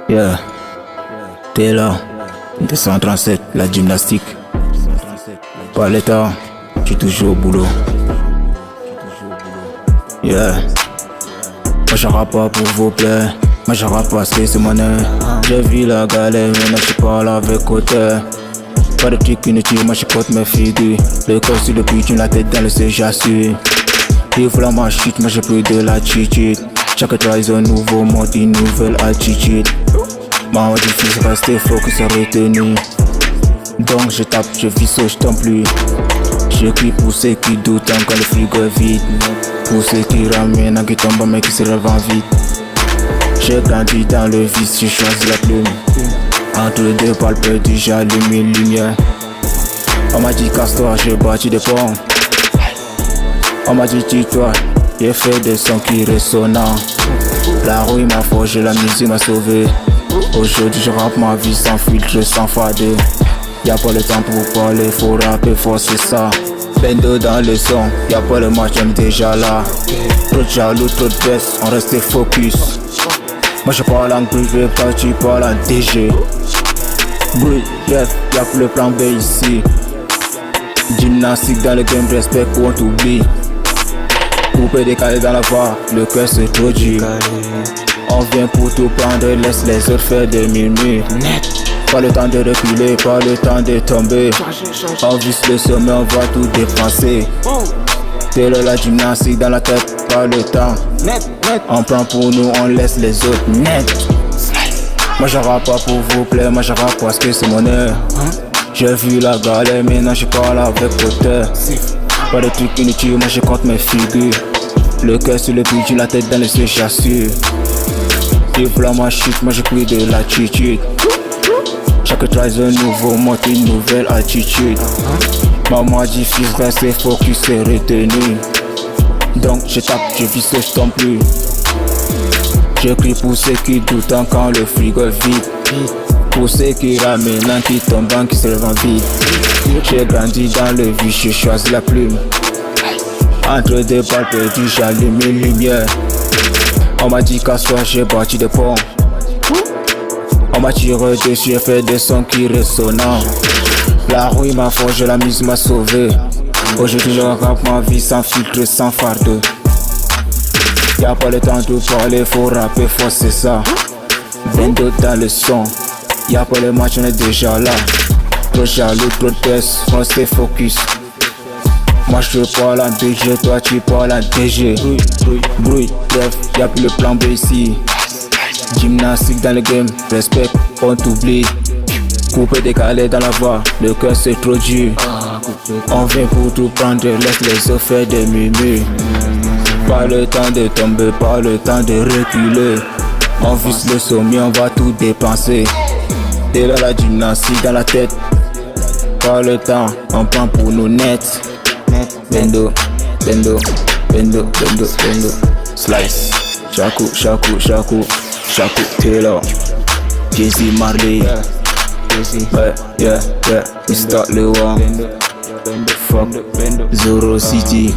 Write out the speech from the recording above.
Yeah, t'es là, 237, la gymnastique. Pas l'état, tu toujours au boulot. Yeah, moi je rappe pas pour vous plaire, moi je rappe parce que c'est monnaie. J'ai vu la galère, maintenant je parle avec côté. Pas de trucs inutiles, moi je compte mes figures. Le corps sur le putain, la tête dans le C, j'assure. Il faut la machine, moi j'ai plus de l'attitude. Chaque trahison, nouveau monde, une nouvelle attitude. Maman difficile, rester focus et retenu. Donc je tape, je vis, je tombe plus. J'écris pour ceux qui doutent quand le frigo est vide. Pour ceux qui ramènent, qui tombent mais qui se relèvent vite. J'ai grandi dans le vice, j'ai choisi la plume. Entre les deux balles perdues, j'allume une lumière. On m'a dit casse-toi, j'ai bâti des ponts. On m'a dit tue-toi, j'ai fait des sons qui résonnent. La rue m'a forgé, la musique m'a sauvé. Aujourd'hui je rappe ma vie sans filtre, sans fardeau. Y'a pas le temps pour parler, faut rapper fort, c'est ça. Bendo dans le son, y'a pas le match, on est déjà là. Trop de jaloux, trop de baisse, on reste focus. Moi je parle en privé, toi tu parles en DG. Bruit, bref, y'a plus le plan B ici. Gymnastique dans le game, respect ou on t'oublie. Coupé décalé dans la voie, le cœur c'est trop dur. On vient pour tout prendre, laisse les autres faire des minuit. Pas le temps de reculer, pas le temps de tomber. On vise le sommet, on va tout dépenser. T'es là, la gymnastique dans la tête, pas le temps. On prend pour nous, on laisse les autres net. Moi je rappe pas pour vous plaire, moi je rappe parce que c'est mon heure. J'ai vu la galère, maintenant je parle avec hauteur. Pas de trucs inutiles, moi je compte mes figures. Le cœur sur le budget, la tête dans les cieux, j'assure. Il faut la machine, moi j'ai pris de l'attitude. Chaque trahison, nouveau monde, une nouvelle attitude. Maman dit fils, restez focus et retenu. Donc je tape, je vis, je tombe plus. Je crie pour ceux qui doutent quand le frigo est vide. Pour ceux qui ramènent, qui tombent, qui se lèvent vite. J'ai grandi dans le vide, j'ai choisi la plume. Entre deux balles perdues, j'allume une lumière. On m'a dit casse-toi, j'ai bâti des ponts. On m'a tiré dessus, j'ai fait des sons qui résonnent. La rue m'a forgé, la musique m'a sauvé. Aujourd'hui je rappe ma vie sans filtre, sans fardeau. Y'a pas le temps de parler, faut rapper fort, c'est ça. Bendo dans le son, y'a pas le match, on est déjà là. Trop jaloux, trop de tests, on reste focus. Moi je parle en DG, toi tu parles en DG. Bruit, bref, y'a plus le plan B ici. Gymnastique dans le game, respect, on t'oublie. Coupé décalé dans la voie, le cœur c'est trop dur. On vient pour tout prendre, laisse les autres faire des murmures. Pas le temps de tomber, pas le temps de reculer. On vise le sommet, on va tout dépenser. T'es là la gymnastique dans la tête. Pas le temps, on prend pour nous net. Bendo, bendo, bendo, bendo, bendo. Slice, Shaku, Shaku, Shaku, Shaku Taylor, Jay-Z Marley. Yeah, Mr. Lewan. Fuck Zoro City.